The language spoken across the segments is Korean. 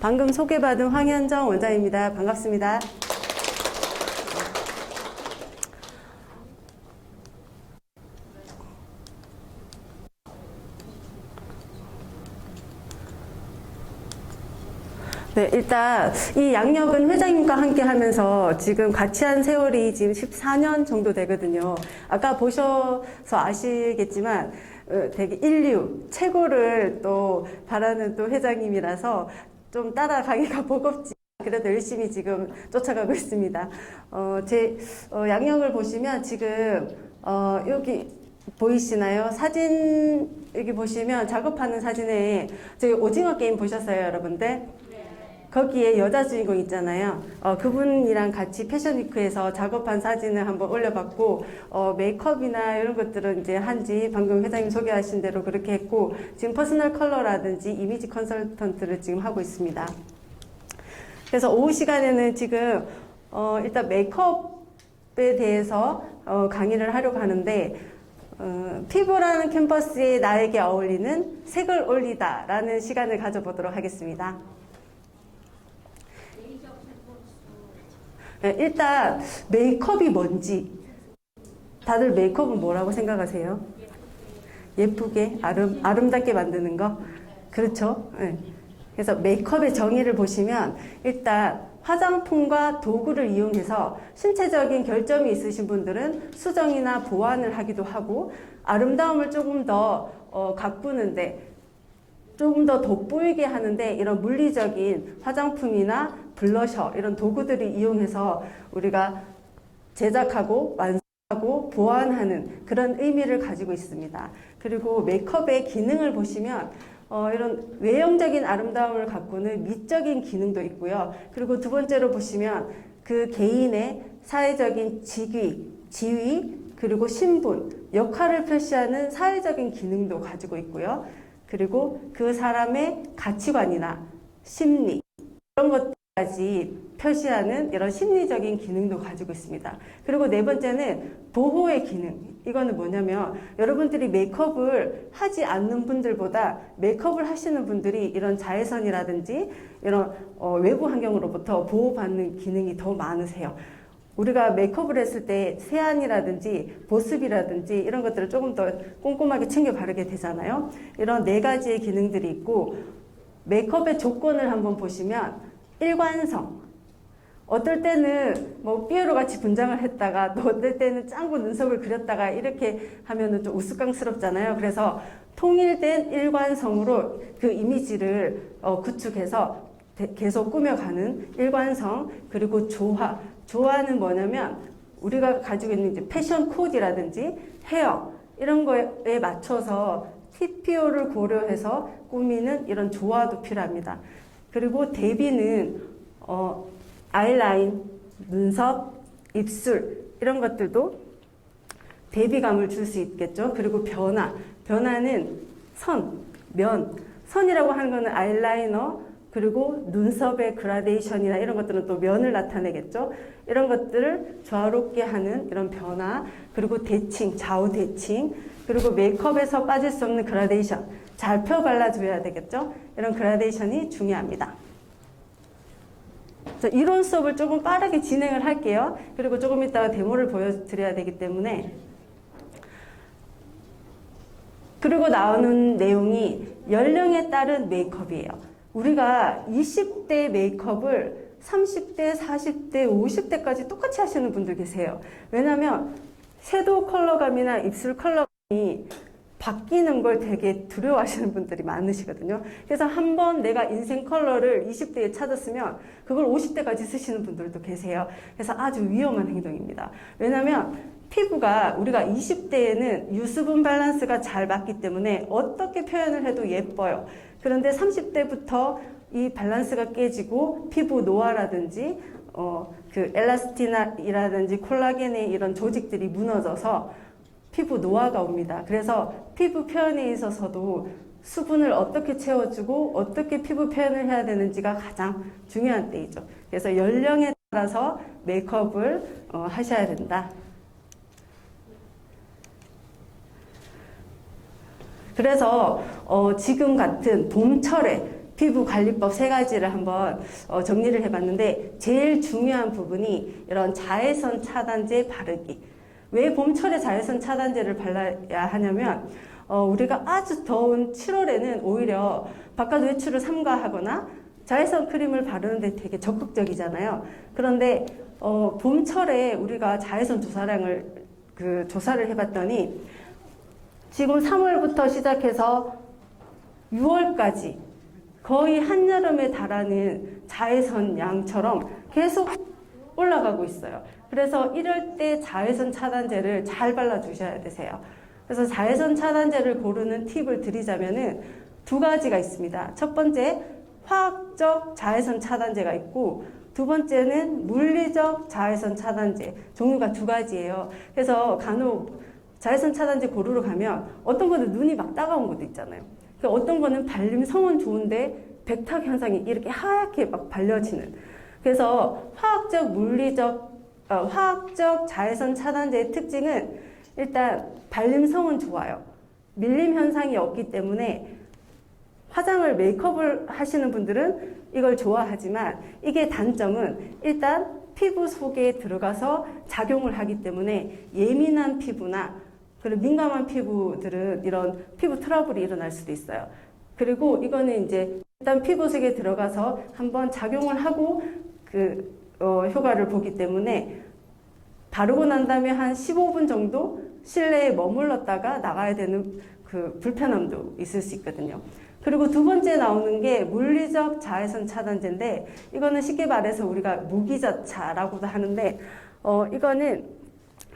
방금 소개받은 황현정 원장입니다. 반갑습니다. 네, 일단 이 양력은 회장님과 함께 하면서 지금 같이 한 세월이 지금 14년 정도 되거든요. 아까 보셔서 아시겠지만 되게 인류 최고를 또 바라는 또 회장님이라서 좀 따라가기가 버겁지. 그래도 열심히 지금 쫓아가고 있습니다. 제 양력을 보시면 지금 여기 보이시나요? 사진 여기 보시면 작업하는 사진에 저희 오징어 게임 보셨어요, 여러분들? 거기에 여자 주인공 있잖아요. 그분이랑 같이 패션위크에서 작업한 사진을 한번 올려봤고, 메이크업이나 이런 것들은 이제 한지 방금 회장님 소개하신 대로 그렇게 했고, 지금 퍼스널 컬러라든지 이미지 컨설턴트를 지금 하고 있습니다. 그래서 오후 시간에는 지금, 일단 메이크업에 대해서 강의를 하려고 하는데, 피부라는 캠퍼스에 나에게 어울리는 색을 올리다 라는 시간을 가져보도록 하겠습니다. 일단 메이크업이 뭔지 다들 메이크업은 뭐라고 생각하세요? 예쁘게 아름답게 만드는 거. 그렇죠? 네. 그래서 메이크업의 정의를 보시면 일단 화장품과 도구를 이용해서 신체적인 결점이 있으신 분들은 수정이나 보완을 하기도 하고 아름다움을 조금 더 가꾸는데 조금 더 돋보이게 하는데 이런 물리적인 화장품이나 블러셔 이런 도구들을 이용해서 우리가 제작하고 완성하고 보완하는 그런 의미를 가지고 있습니다. 그리고 메이크업의 기능을 보시면 이런 외형적인 아름다움을 가꾸는 미적인 기능도 있고요. 그리고 두 번째로 보시면 그 개인의 사회적인 직위, 지위, 그리고 신분, 역할을 표시하는 사회적인 기능도 가지고 있고요. 그리고 그 사람의 가치관이나 심리 이런 것까지 표시하는 이런 심리적인 기능도 가지고 있습니다. 그리고 네 번째는 보호의 기능. 이거는 뭐냐면 여러분들이 메이크업을 하지 않는 분들보다 메이크업을 하시는 분들이 이런 자외선이라든지 이런 외부 환경으로부터 보호받는 기능이 더 많으세요. 우리가 메이크업을 했을 때 세안이라든지 보습이라든지 이런 것들을 조금 더 꼼꼼하게 챙겨 바르게 되잖아요. 이런 네 가지의 기능들이 있고 메이크업의 조건을 한번 보시면 일관성. 어떨 때는 뭐 삐에로 같이 분장을 했다가 또 어떨 때는 짱구 눈썹을 그렸다가 이렇게 하면은 좀 우스꽝스럽잖아요. 그래서 통일된 일관성으로 그 이미지를 구축해서 계속 꾸며가는 일관성 그리고 조화. 조화는 뭐냐면 우리가 가지고 있는 이제 패션 코드라든지 헤어 이런 거에 맞춰서 TPO를 고려해서 꾸미는 이런 조화도 필요합니다. 그리고 대비는 아이라인, 눈썹, 입술 이런 것들도 대비감을 줄 수 있겠죠. 그리고 변화는 선이라고 하는 거는 아이라이너 그리고 눈썹의 그라데이션이나 이런 것들은 또 면을 나타내겠죠. 이런 것들을 조화롭게 하는 이런 변화, 그리고 대칭, 좌우 대칭, 그리고 메이크업에서 빠질 수 없는 그라데이션, 잘 펴 발라줘야 되겠죠. 이런 그라데이션이 중요합니다. 이론 수업을 조금 빠르게 진행을 할게요. 그리고 조금 이따가 데모를 보여드려야 되기 때문에. 그리고 나오는 내용이 연령에 따른 메이크업이에요. 우리가 20대 메이크업을 30대, 40대, 50대까지 똑같이 하시는 분들 계세요. 왜냐하면 섀도우 컬러감이나 입술 컬러감이 바뀌는 걸 되게 두려워하시는 분들이 많으시거든요. 그래서 한번 내가 인생 컬러를 20대에 찾았으면 그걸 50대까지 쓰시는 분들도 계세요. 그래서 아주 위험한 행동입니다. 왜냐하면 피부가 우리가 20대에는 유수분 밸런스가 잘 맞기 때문에 어떻게 표현을 해도 예뻐요. 그런데 30대부터 이 밸런스가 깨지고 피부 노화라든지 그 엘라스틴이라든지 콜라겐의 이런 조직들이 무너져서 피부 노화가 옵니다. 그래서 피부 표현에 있어서도 수분을 어떻게 채워주고 어떻게 피부 표현을 해야 되는지가 가장 중요한 때이죠. 그래서 연령에 따라서 메이크업을 하셔야 된다. 그래서 지금 같은 봄철에 피부 관리법 세 가지를 한번 정리를 해봤는데 제일 중요한 부분이 이런 자외선 차단제 바르기. 왜 봄철에 자외선 차단제를 발라야 하냐면 우리가 아주 더운 7월에는 오히려 바깥 외출을 삼가하거나 자외선 크림을 바르는데 되게 적극적이잖아요. 그런데 봄철에 우리가 자외선 조사량을 조사를 해봤더니 지금 3월부터 시작해서 6월까지 거의 한여름에 달하는 자외선 양처럼 계속 올라가고 있어요. 그래서 이럴 때 자외선 차단제를 잘 발라주셔야 되세요. 그래서 자외선 차단제를 고르는 팁을 드리자면은 두 가지가 있습니다. 첫 번째, 화학적 자외선 차단제가 있고 두 번째는 물리적 자외선 차단제. 종류가 두 가지예요. 그래서 간혹 자외선 차단제 고르러 가면 어떤 거는 눈이 막 따가운 것도 있잖아요. 어떤 거는 발림성은 좋은데 백탁 현상이 이렇게 하얗게 막 발려지는. 그래서 화학적 자외선 차단제의 특징은 일단 발림성은 좋아요. 밀림 현상이 없기 때문에 화장을 메이크업을 하시는 분들은 이걸 좋아하지만 이게 단점은 일단 피부 속에 들어가서 작용을 하기 때문에 예민한 피부나 그리고 민감한 피부들은 이런 피부 트러블이 일어날 수도 있어요. 그리고 이거는 이제 일단 피부 속에 들어가서 한번 작용을 하고 효과를 보기 때문에 바르고 난 다음에 한 15분 정도 실내에 머물렀다가 나가야 되는 불편함도 있을 수 있거든요. 그리고 두 번째 나오는 게 물리적 자외선 차단제인데 이거는 쉽게 말해서 우리가 무기자차라고도 하는데 이거는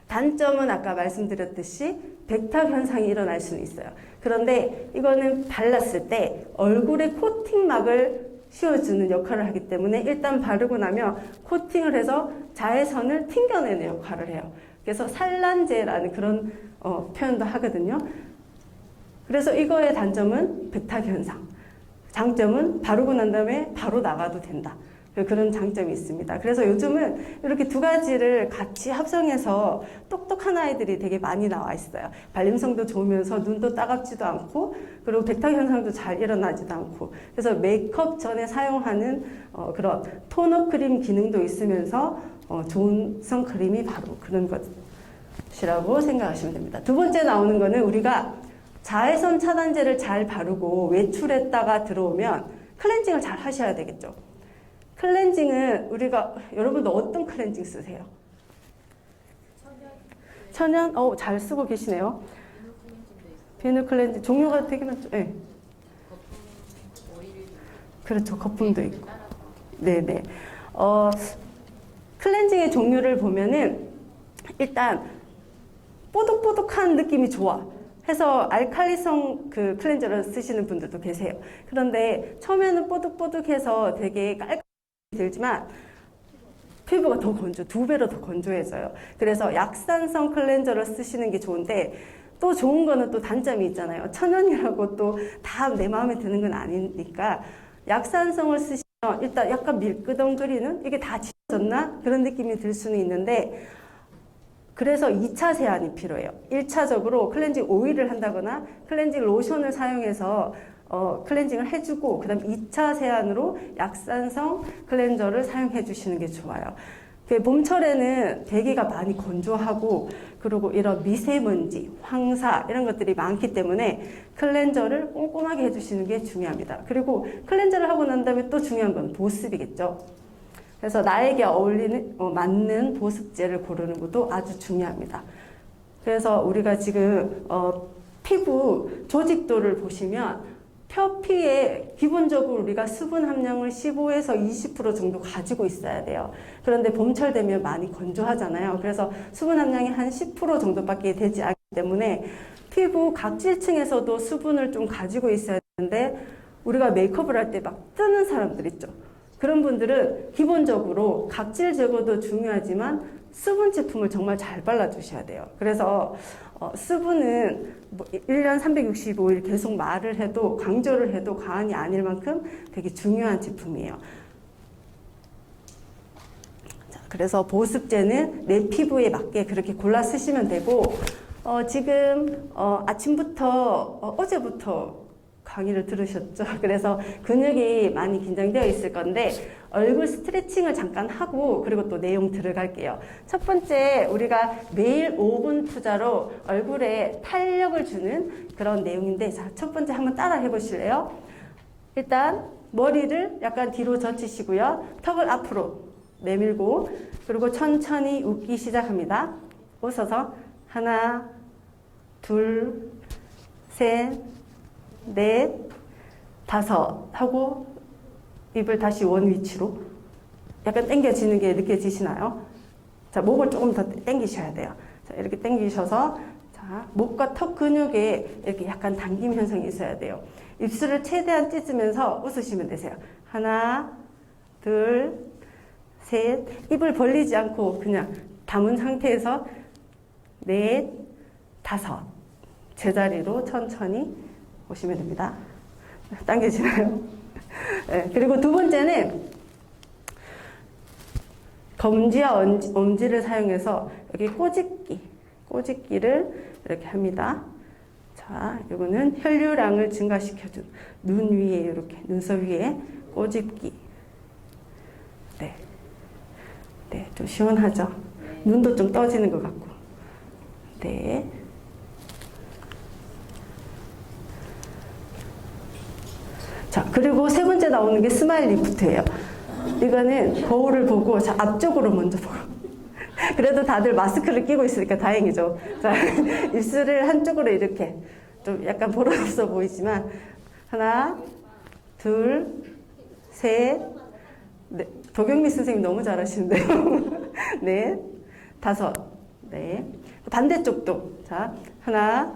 단점은 아까 말씀드렸듯이 백탁 현상이 일어날 수는 있어요. 그런데 이거는 발랐을 때 얼굴에 코팅막을 씌워주는 역할을 하기 때문에 일단 바르고 나면 코팅을 해서 자외선을 튕겨내는 역할을 해요. 그래서 산란제라는 그런 표현도 하거든요. 그래서 이거의 단점은 백탁 현상. 장점은 바르고 난 다음에 바로 나가도 된다. 그런 장점이 있습니다. 그래서 요즘은 이렇게 두 가지를 같이 합성해서 똑똑한 아이들이 되게 많이 나와 있어요. 발림성도 좋으면서 눈도 따갑지도 않고 그리고 백탁 현상도 잘 일어나지도 않고 그래서 메이크업 전에 사용하는 그런 토너 크림 기능도 있으면서 좋은 선크림이 바로 그런 것이라고 생각하시면 됩니다. 두 번째 나오는 거는 우리가 자외선 차단제를 잘 바르고 외출했다가 들어오면 클렌징을 잘 하셔야 되겠죠. 클렌징은 여러분도 어떤 클렌징 쓰세요? 천연? 잘 쓰고 계시네요. 비누 클렌징 종류가 되게 많죠. 네. 그렇죠. 거품도 있고. 네네. 클렌징의 종류를 보면은 일단 뽀득뽀득한 느낌이 좋아. 해서 알칼리성 클렌저를 쓰시는 분들도 계세요. 그런데 처음에는 뽀득뽀득해서 되게 깔끔하게 들지만 피부가 더 두 배로 더 건조해져요. 그래서 약산성 클렌저를 쓰시는 게 좋은데 또 좋은 거는 또 단점이 있잖아요. 천연이라고 또 다 내 마음에 드는 건 아니니까 약산성을 쓰시면 일단 약간 밀끄덩거리는 이게 다 지워졌나? 그런 느낌이 들 수는 있는데 그래서 2차 세안이 필요해요. 1차적으로 클렌징 오일을 한다거나 클렌징 로션을 사용해서 클렌징을 해주고 그 다음 2차 세안으로 약산성 클렌저를 사용해 주시는 게 좋아요. 봄철에는 대기가 많이 건조하고 그리고 이런 미세먼지, 황사 이런 것들이 많기 때문에 클렌저를 꼼꼼하게 해주시는 게 중요합니다. 그리고 클렌저를 하고 난 다음에 또 중요한 건 보습이겠죠. 그래서 나에게 맞는 보습제를 고르는 것도 아주 중요합니다. 그래서 우리가 지금 피부 조직도를 보시면 표피에 기본적으로 우리가 수분 함량을 15에서 20% 정도 가지고 있어야 돼요. 그런데 봄철 되면 많이 건조하잖아요. 그래서 수분 함량이 한 10% 정도밖에 되지 않기 때문에 피부 각질층에서도 수분을 좀 가지고 있어야 되는데 우리가 메이크업을 할 때 막 뜨는 사람들 있죠. 그런 분들은 기본적으로 각질 제거도 중요하지만 수분 제품을 정말 잘 발라주셔야 돼요. 그래서 수분은 1년 365일 계속 말을 해도 강조를 해도 과언이 아닐 만큼 되게 중요한 제품이에요. 자, 그래서 보습제는 내 피부에 맞게 그렇게 골라 쓰시면 되고 지금 아침부터 어제부터 강의를 들으셨죠? 그래서 근육이 많이 긴장되어 있을 건데 얼굴 스트레칭을 잠깐 하고 그리고 또 내용 들어갈게요. 첫 번째 우리가 매일 5분 투자로 얼굴에 탄력을 주는 그런 내용인데 자, 첫 번째 한번 따라 해보실래요? 일단 머리를 약간 뒤로 젖히시고요. 턱을 앞으로 내밀고 그리고 천천히 웃기 시작합니다. 웃어서 하나, 둘, 셋, 넷, 다섯 하고 입을 다시 원 위치로 약간 당겨지는 게 느껴지시나요? 자, 목을 조금 더 당기셔야 돼요. 자, 이렇게 당기셔서 자, 목과 턱 근육에 이렇게 약간 당김 현상이 있어야 돼요. 입술을 최대한 찢으면서 웃으시면 되세요. 하나, 둘, 셋. 입을 벌리지 않고 그냥 담은 상태에서 넷, 다섯. 제자리로 천천히 오시면 됩니다. 당겨지나요? 네, 그리고 두 번째는 검지와 엄지를 사용해서 여기 꼬집기를 이렇게 합니다. 자, 이거는 혈류량을 증가시켜준 눈 위에 이렇게 눈썹 위에 꼬집기. 네, 네, 좀 시원하죠. 눈도 좀 떠지는 것 같고. 네. 자, 그리고 세 번째 나오는 게 스마일 리프트예요. 이거는 거울을 보고 자, 앞쪽으로 먼저 보고. 그래도 다들 마스크를 끼고 있으니까 다행이죠. 자, 입술을 한쪽으로 이렇게 좀 약간 보라없어 보이지만 하나, 둘, 셋, 넷. 도경미 선생님 너무 잘하시는데요. 넷, 다섯, 네. 반대쪽도 자, 하나,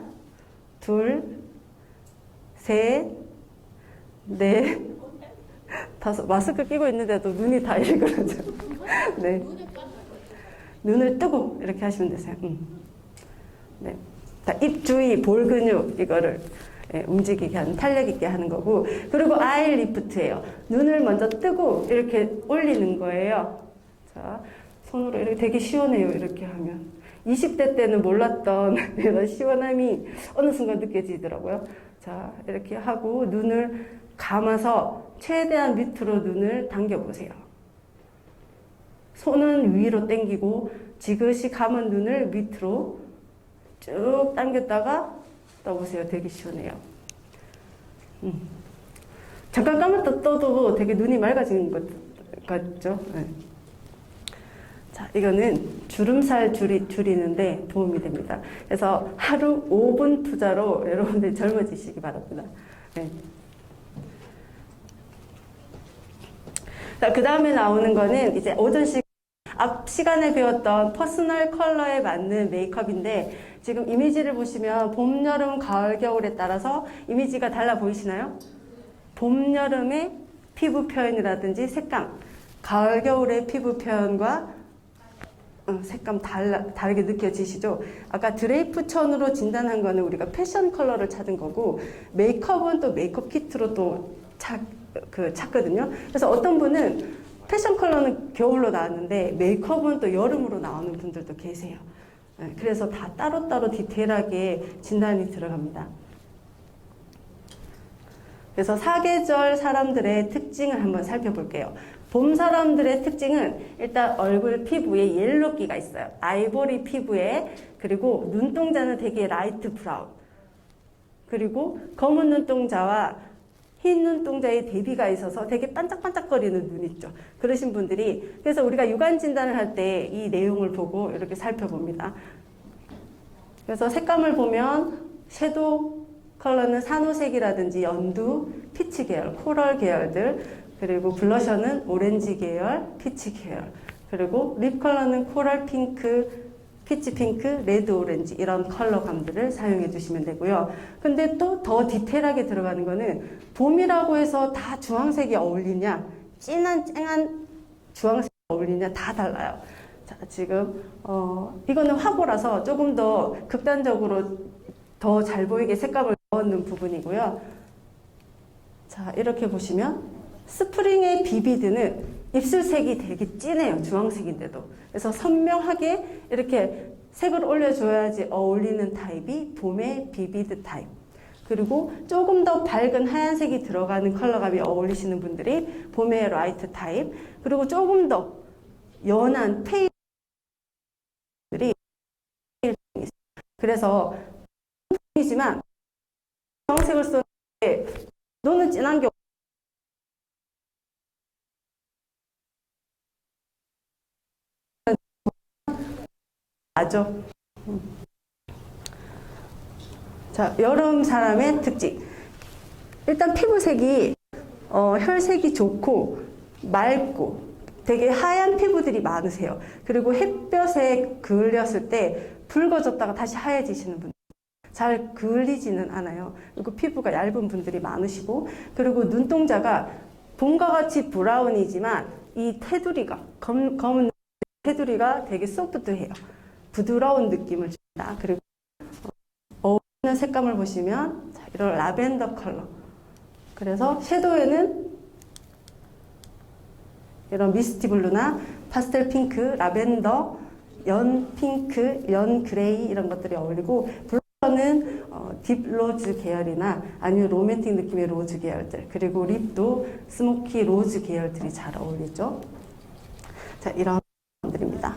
둘, 셋, 네, 다섯. 마스크 끼고 있는데도 눈이 다 일그러져. 네, 눈을 뜨고 이렇게 하시면 되세요. 네, 자, 입 주위 볼 근육 이거를 움직이게 하는 탄력 있게 하는 거고 그리고 아이 리프트예요. 눈을 먼저 뜨고 이렇게 올리는 거예요. 자, 손으로 이렇게 되게 시원해요. 이렇게 하면 20대 때는 몰랐던 이런 시원함이 어느 순간 느껴지더라고요. 자, 이렇게 하고 눈을 감아서 최대한 밑으로 눈을 당겨보세요. 손은 위로 당기고 지그시 감은 눈을 밑으로 쭉 당겼다가 떠보세요. 되게 시원해요. 잠깐 감았다 떠도 되게 눈이 맑아지는 것 같죠? 네. 자, 이거는 주름살 줄이는데 도움이 됩니다. 그래서 하루 5분 투자로 여러분들 젊어지시기 바랍니다. 네. 자, 그 다음에 나오는 거는 이제 오전 앞 시간에 배웠던 퍼스널 컬러에 맞는 메이크업인데 지금 이미지를 보시면 봄, 여름, 가을, 겨울에 따라서 이미지가 달라 보이시나요? 봄, 여름의 피부 표현이라든지 색감, 가을, 겨울의 피부 표현과 색감 다르게 느껴지시죠? 아까 드레이프 천으로 진단한 거는 우리가 패션 컬러를 찾은 거고 메이크업은 또 메이크업 키트로 또 찾거든요. 그래서 어떤 분은 패션 컬러는 겨울로 나왔는데 메이크업은 또 여름으로 나오는 분들도 계세요. 그래서 다 따로따로 디테일하게 진단이 들어갑니다. 그래서 사계절 사람들의 특징을 한번 살펴볼게요. 봄 사람들의 특징은 일단 얼굴 피부에 옐로기가 있어요. 아이보리 피부에 그리고 눈동자는 되게 라이트 브라운 그리고 검은 눈동자와 흰 눈동자에 대비가 있어서 되게 반짝반짝거리는 눈 있죠. 그러신 분들이 그래서 우리가 육안 진단을 할 때 이 내용을 보고 이렇게 살펴봅니다. 그래서 색감을 보면 섀도우 컬러는 산호색이라든지 연두, 피치 계열, 코럴 계열들 그리고 블러셔는 오렌지 계열, 피치 계열 그리고 립 컬러는 코럴 핑크, 피치 핑크, 레드 오렌지 이런 컬러감들을 사용해 주시면 되고요. 근데 또 더 디테일하게 들어가는 거는 봄이라고 해서 다 주황색이 어울리냐 진한 쨍한 주황색이 어울리냐 다 달라요. 자, 지금 이거는 화보라서 조금 더 극단적으로 더 잘 보이게 색감을 넣는 부분이고요. 자, 이렇게 보시면 스프링의 비비드는 입술색이 되게 진해요. 주황색인데도. 그래서 선명하게 이렇게 색을 올려줘야지 어울리는 타입이 봄의 비비드 타입. 그리고 조금 더 밝은 하얀색이 들어가는 컬러감이 어울리시는 분들이 봄의 라이트 타입, 그리고 조금 더 연한 페이들이, 그래서 이지만 정색을 썼는데 너는 진한 게 맞죠? 자, 여름 사람의 특징. 일단 피부색이 혈색이 좋고 맑고 되게 하얀 피부들이 많으세요. 그리고 햇볕에 그을렸을 때 붉어졌다가 다시 하얘지시는 분들. 잘 그을리지는 않아요. 그리고 피부가 얇은 분들이 많으시고, 그리고 눈동자가 봄과 같이 브라운이지만 이 테두리가 검은 테두리가 되게 소프트해요. 부드러운 느낌을 줍니다. 그리고 어울리는 색감을 보시면 자, 이런 라벤더 컬러. 그래서 섀도우에는 이런 미스티 블루나 파스텔 핑크, 라벤더, 연 핑크, 연 그레이 이런 것들이 어울리고, 블러셔는 딥 로즈 계열이나 아니면 로맨틱 느낌의 로즈 계열들, 그리고 립도 스모키 로즈 계열들이 잘 어울리죠. 자, 이런 것들입니다.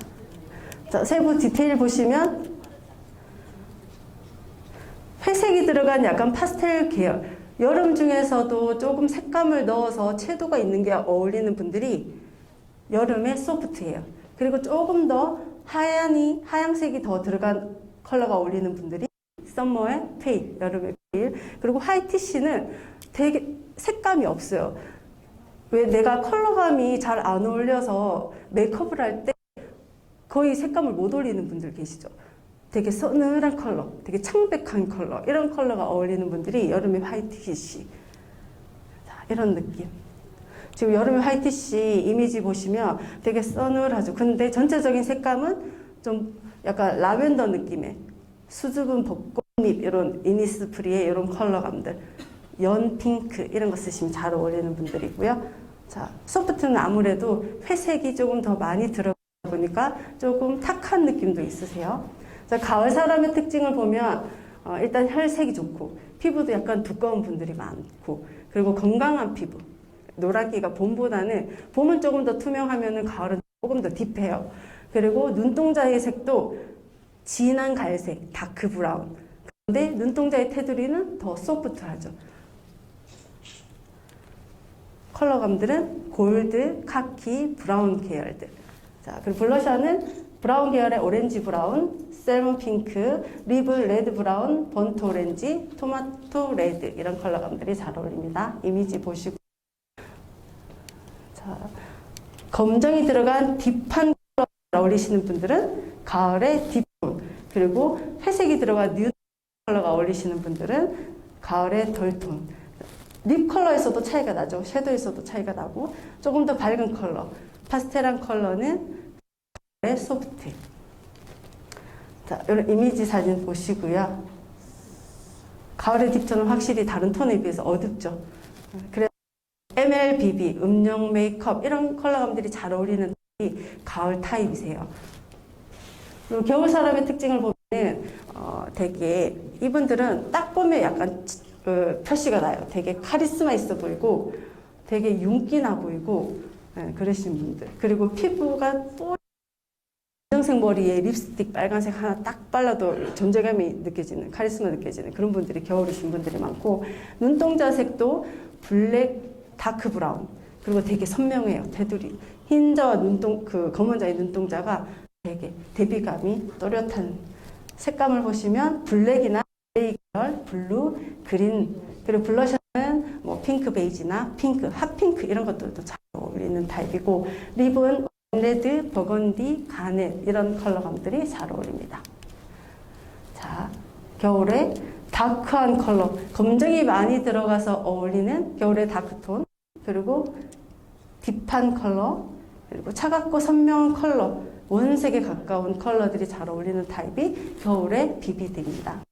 자, 세부 디테일 보시면 회색이 들어간 약간 파스텔 계열, 여름 중에서도 조금 색감을 넣어서 채도가 있는 게 어울리는 분들이 여름에 소프트해요. 그리고 조금 더 하얀색이 더 들어간 컬러가 어울리는 분들이 썸머의 페일, 여름의 페일. 그리고 화이티쉬는 되게 색감이 없어요. 왜 내가 컬러감이 잘 안 어울려서 메이크업을 할 때 거의 색감을 못 올리는 분들 계시죠. 되게 서늘한 컬러, 되게 창백한 컬러, 이런 컬러가 어울리는 분들이 여름의 화이티쉬. 자, 이런 느낌. 지금 여름의 화이티쉬 이미지 보시면 되게 서늘하죠. 근데 전체적인 색감은 좀 약간 라벤더 느낌의 수줍은 벚꽃잎, 이런 이니스프리의 이런 컬러감들, 연 핑크 이런 거 쓰시면 잘 어울리는 분들이고요. 자, 소프트는 아무래도 회색이 조금 더 많이 들어가 보니까 조금 탁한 느낌도 있으세요. 자, 가을 사람의 특징을 보면 일단 혈색이 좋고 피부도 약간 두꺼운 분들이 많고, 그리고 건강한 피부. 노랗기가 봄은 조금 더 투명하면은 가을은 조금 더 딥해요. 그리고 눈동자의 색도 진한 갈색, 다크 브라운. 그런데 눈동자의 테두리는 더 소프트하죠. 컬러감들은 골드, 카키, 브라운 계열들. 자, 그리고 블러셔는 브라운 계열의 오렌지 브라운, 셀몬 핑크, 립은 레드 브라운, 번트 오렌지, 토마토 레드, 이런 컬러감들이 잘 어울립니다. 이미지 보시고. 자, 검정이 들어간 딥한 컬러 어울리시는 분들은 가을의 딥톤, 그리고 회색이 들어간 뉴 컬러가 어울리시는 분들은 가을의 덜톤. 립 컬러에서도 차이가 나죠. 섀도우에서도 차이가 나고, 조금 더 밝은 컬러, 파스텔한 컬러는 가을의 소프트. 자, 이런 이미지 사진 보시고요. 가을의 딥톤은 확실히 다른 톤에 비해서 어둡죠. 그래서 MLBB, 음영 메이크업, 이런 컬러감들이 잘 어울리는 타입이 가을 타입이세요. 그리고 겨울 사람의 특징을 보면 되게 이분들은 딱 보면 약간 표시가 나요. 되게 카리스마 있어 보이고 되게 윤기나 보이고 그러신 분들. 그리고 피부가 또 검정색 머리에 립스틱 빨간색 하나 딱 발라도 존재감이 느껴지는, 카리스마 느껴지는 그런 분들이 겨울이신 분들이 많고, 눈동자 색도 블랙, 다크 브라운, 그리고 되게 선명해요. 테두리 흰자와 검은 자의 눈동자가 되게 대비감이 또렷한 색감을 보시면 블랙이나 그레이 계열, 블루, 그린, 그리고 블러셔는 뭐 핑크 베이지나 핑크, 핫핑크 이런 것들도 잘 어울리는 타입이고, 립은 레드, 버건디, 가넷 이런 컬러감들이 잘 어울립니다. 자, 겨울에 다크한 컬러, 검정이 많이 들어가서 어울리는 겨울의 다크톤, 그리고 딥한 컬러, 그리고 차갑고 선명한 컬러, 원색에 가까운 컬러들이 잘 어울리는 타입이 겨울의 비비드입니다.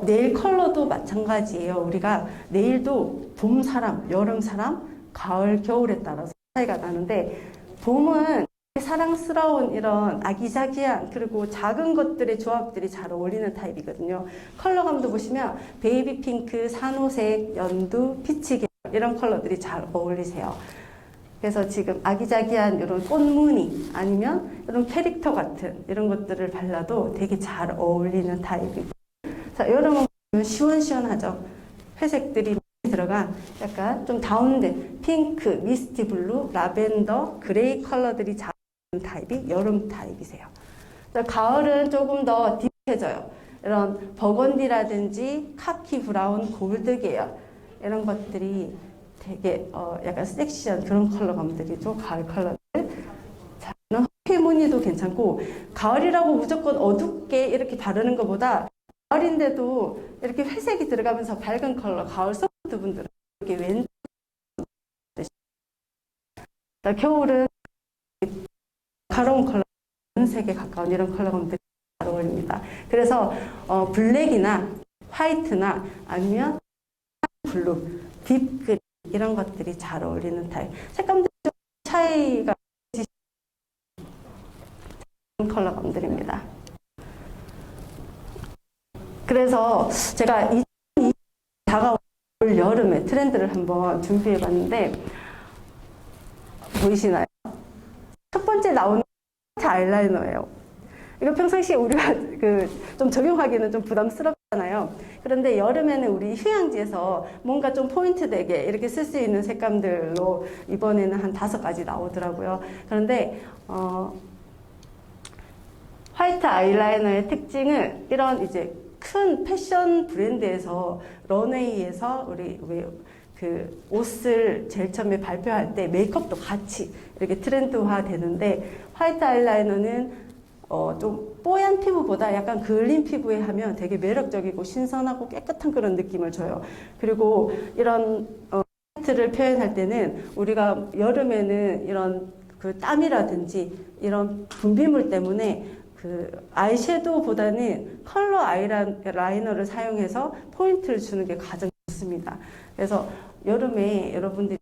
네일 컬러도 마찬가지예요. 우리가 네일도 봄 사람, 여름 사람, 가을, 겨울에 따라서 차이가 나는데, 봄은 사랑스러운 이런 아기자기한 그리고 작은 것들의 조합들이 잘 어울리는 타입이거든요. 컬러감도 보시면 베이비 핑크, 산호색, 연두, 피치 계열 이런 컬러들이 잘 어울리세요. 그래서 지금 아기자기한 이런 꽃무늬 아니면 이런 캐릭터 같은 이런 것들을 발라도 되게 잘 어울리는 타입이고, 자, 여름은 시원시원하죠. 회색들이 들어간 약간 좀 다운된 핑크, 미스티 블루, 라벤더, 그레이 컬러들이 잘 어울리는 타입이 여름 타입이세요. 가을은 조금 더 딥해져요. 이런 버건디라든지 카키 브라운, 골드 계열 이런 것들이 되게 약간 섹시한 그런 컬러감들이죠. 가을 컬러들. 자, 호피 무늬도 괜찮고, 가을이라고 무조건 어둡게 이렇게 바르는 것보다 가을인데도 이렇게 회색이 들어가면서 밝은 컬러, 가을 소프트 분들은 이렇게 왼 겨울은 가로운 컬러, 색에 가까운 이런 컬러감들이 잘 어울립니다. 그래서 블랙이나 화이트나 아니면 블루, 딥그린 이런 것들이 잘 어울리는 타입. 색감들 좀 차이가 있는 컬러감들입니다. 그래서 제가 다가올 여름에 트렌드를 한번 준비해 봤는데, 보이시나요? 첫 번째 나오는 아이라이너예요. 이거 평상시에 우리가 좀 적용하기는 좀 부담스럽잖아요. 그런데 여름에는 우리 휴양지에서 뭔가 좀 포인트 되게 이렇게 쓸 수 있는 색감들로 이번에는 한 5가지 나오더라고요. 그런데 화이트 아이라이너의 특징은 이런 이제 큰 패션 브랜드에서 런웨이에서 우리 그 옷을 제일 처음에 발표할 때 메이크업도 같이 이렇게 트렌드화 되는데, 화이트 아이라이너는 좀 뽀얀 피부보다 약간 그을린 피부에 하면 되게 매력적이고 신선하고 깨끗한 그런 느낌을 줘요. 그리고 이런 화이트를 표현할 때는 우리가 여름에는 이런 그 땀이라든지 이런 분비물 때문에 그 아이섀도우보다는 컬러 아이라이너를 사용해서 포인트를 주는 게 가장 좋습니다. 그래서 여름에 여러분들이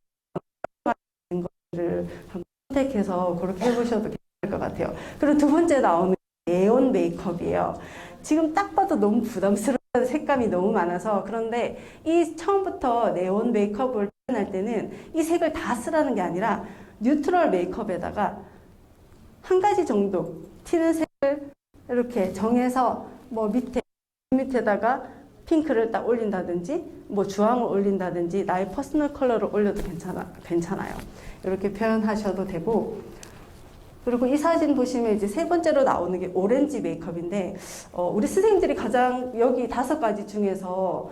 것을 한번 선택해서 그렇게 해보셔도 괜찮을 것 같아요. 그리고 두 번째 나오는 네온 메이크업이에요. 지금 딱 봐도 너무 부담스러운 색감이 너무 많아서, 그런데 이 처음부터 네온 메이크업을 표현할 때는 이 색을 다 쓰라는 게 아니라 뉴트럴 메이크업에다가 한 가지 정도 튀는 색을 이렇게 정해서 뭐 밑에다가 핑크를 딱 올린다든지 뭐 주황을 올린다든지 나의 퍼스널 컬러를 올려도 괜찮아요. 이렇게 표현하셔도 되고, 그리고 이 사진 보시면 이제 세 번째로 나오는 게 오렌지 메이크업인데, 우리 선생님들이 가장 여기 5가지 중에서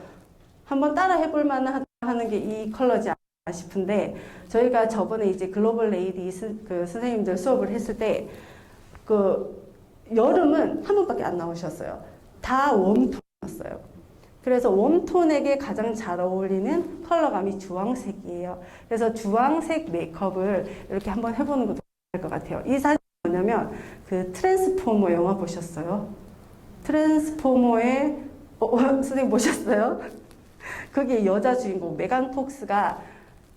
한번 따라 해볼 만한 하는 게 이 컬러지 않나 싶은데, 저희가 저번에 이제 글로벌 레이디 그 선생님들 수업을 했을 때 그 여름은 한 분밖에 안 나오셨어요. 다 웜톤이었어요. 그래서 웜톤에게 가장 잘 어울리는 컬러감이 주황색이에요. 그래서 주황색 메이크업을 이렇게 한번 해보는 것도 될 것 같아요. 이 사진이 뭐냐면 그 트랜스포머 영화 보셨어요? 트랜스포머의 선생님 보셨어요? 거기에 여자 주인공 메간 폭스가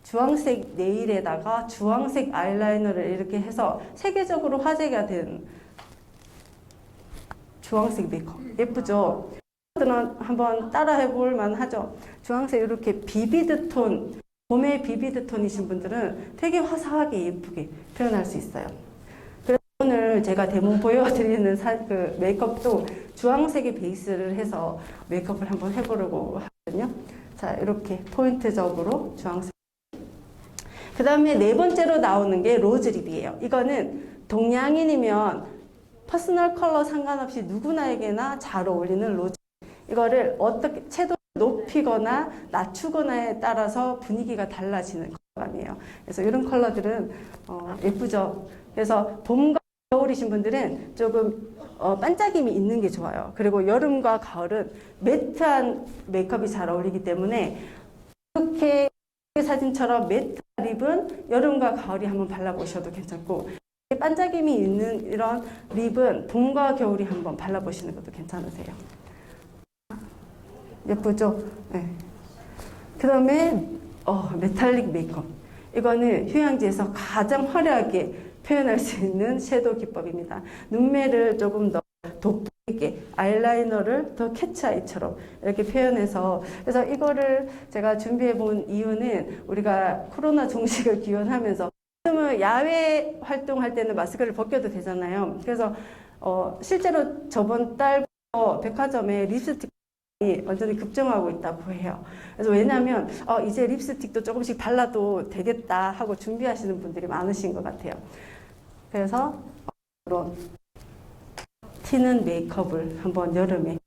주황색 네일에다가 주황색 아이라이너를 이렇게 해서 세계적으로 화제가 된 주황색 메이크업. 예쁘죠? 한번 따라 해볼 만하죠. 주황색 이렇게 비비드 톤, 봄의 비비드 톤이신 분들은 되게 화사하게 예쁘게 표현할 수 있어요. 그래서 오늘 제가 데모 보여드리는 그 메이크업도 주황색의 베이스를 해서 메이크업을 한번 해보려고 하거든요. 자, 이렇게 포인트적으로 주황색. 그 다음에 네 번째로 나오는 게 로즈립이에요. 이거는 동양인이면 퍼스널 컬러 상관없이 누구나에게나 잘 어울리는 로즈. 이거를 어떻게 채도를 높이거나 낮추거나에 따라서 분위기가 달라지는 컬러감이에요. 그래서 이런 컬러들은 예쁘죠. 그래서 봄과 겨울이신 분들은 조금 반짝임이 있는 게 좋아요. 그리고 여름과 가을은 매트한 메이크업이 잘 어울리기 때문에 이렇게 사진처럼 매트 립은 여름과 가을이 한번 발라보셔도 괜찮고, 반짝임이 있는 이런 립은 봄과 겨울이 한번 발라보시는 것도 괜찮으세요. 예쁘죠? 네. 그 다음에 메탈릭 메이크업. 이거는 휴양지에서 가장 화려하게 표현할 수 있는 섀도우 기법입니다. 눈매를 조금 더 돋보이게 아이라이너를 더 캐치아이처럼 이렇게 표현해서 그래서 이거를 제가 준비해 본 이유는 우리가 코로나 종식을 기원하면서 요즘은 야외 활동할 때는 마스크를 벗겨도 되잖아요. 그래서 실제로 저번 달부터 백화점에 립스틱이 완전히 급증하고 있다고 해요. 그래서 왜냐하면 이제 립스틱도 조금씩 발라도 되겠다 하고 준비하시는 분들이 많으신 것 같아요. 그래서 이런 튀는 메이크업을 한번 여름에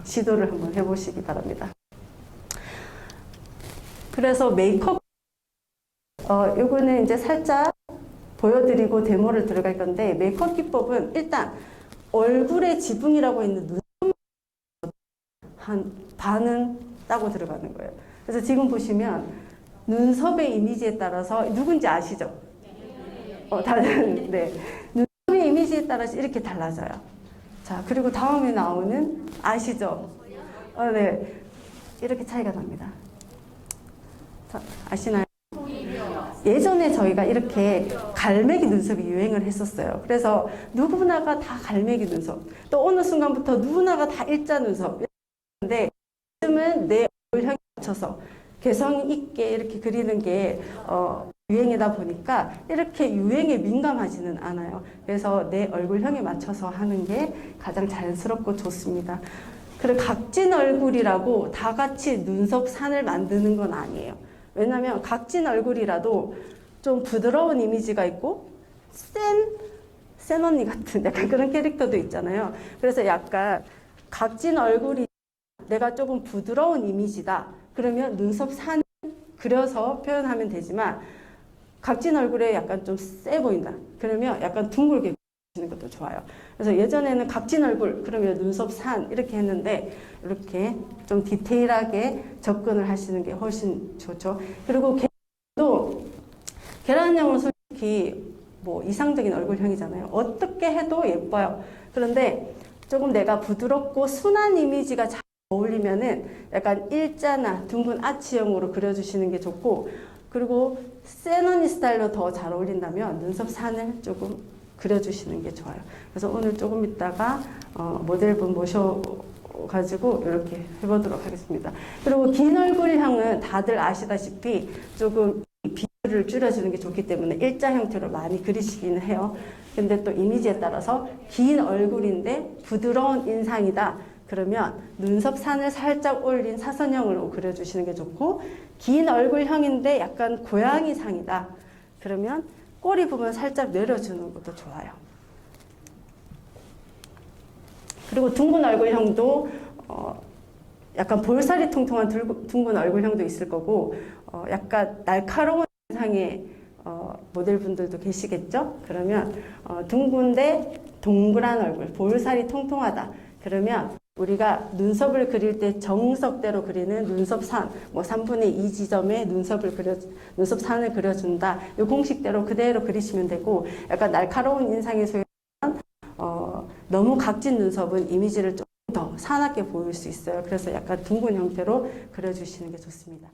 시도를 한번 해보시기 바랍니다. 그래서 메이크업 요거는 이제 살짝 보여드리고 데모를 들어갈 건데 메이크업 기법은 일단 얼굴에 지붕이라고 있는 눈 한 반은 따고 들어가는 거예요. 그래서 지금 보시면 눈썹의 이미지에 따라서 누군지 아시죠? 다른 네 눈썹의 이미지에 따라서 이렇게 달라져요. 자 그리고 다음에 나오는 아시죠? 네 이렇게 차이가 납니다. 자, 아시나요? 예전에 저희가 이렇게 갈매기 눈썹이 유행을 했었어요. 그래서 누구나가 다 갈매기 눈썹, 또 어느 순간부터 누구나가 다 일자 눈썹. 근데 요즘은 내 얼굴형에 맞춰서 개성 있게 이렇게 그리는 게 유행이다 보니까 이렇게 유행에 민감하지는 않아요. 그래서 내 얼굴형에 맞춰서 하는 게 가장 자연스럽고 좋습니다. 그리고 각진 얼굴이라고 다 같이 눈썹 산을 만드는 건 아니에요. 왜냐면 각진 얼굴이라도 좀 부드러운 이미지가 있고 센 언니 같은 약간 그런 캐릭터도 있잖아요. 그래서 약간 각진 얼굴이 내가 조금 부드러운 이미지다. 그러면 눈썹 산 그려서 표현하면 되지만 각진 얼굴에 약간 좀 세 보인다. 그러면 약간 둥글게 그리는 것도 좋아요. 그래서 예전에는 각진 얼굴 그러면 눈썹 산 이렇게 했는데 이렇게 좀 디테일하게 접근을 하시는 게 훨씬 좋죠. 그리고 계란형은 솔직히 뭐 이상적인 얼굴형이잖아요. 어떻게 해도 예뻐요. 그런데 조금 내가 부드럽고 순한 이미지가 잘 어울리면은 약간 일자나 둥근 아치형으로 그려주시는 게 좋고, 그리고 센 언니 스타일로 더 잘 어울린다면 눈썹 산을 조금 그려주시는 게 좋아요. 그래서 오늘 조금 있다가 모델분 모셔가지고 이렇게 해보도록 하겠습니다. 그리고 긴 얼굴형은 다들 아시다시피 조금 비율을 줄여주는 게 좋기 때문에 일자 형태로 많이 그리시기는 해요. 근데 또 이미지에 따라서 긴 얼굴인데 부드러운 인상이다. 그러면 눈썹 산을 살짝 올린 사선형으로 그려주시는 게 좋고, 긴 얼굴형인데 약간 고양이상이다. 그러면 꼬리 부분 살짝 내려주는 것도 좋아요. 그리고 둥근 얼굴형도 약간 볼살이 통통한 둥근 얼굴형도 있을 거고, 약간 날카로운 인상의 모델분들도 계시겠죠? 그러면 둥근데 동그란 얼굴, 볼살이 통통하다. 그러면 우리가 눈썹을 그릴 때 정석대로 그리는 눈썹산, 뭐 3분의 2 지점에 눈썹 산을 그려준다. 이 공식대로 그대로 그리시면 되고, 약간 날카로운 인상의 소유는 너무 각진 눈썹은 이미지를 좀 더 사납게 보일 수 있어요. 그래서 약간 둥근 형태로 그려주시는 게 좋습니다.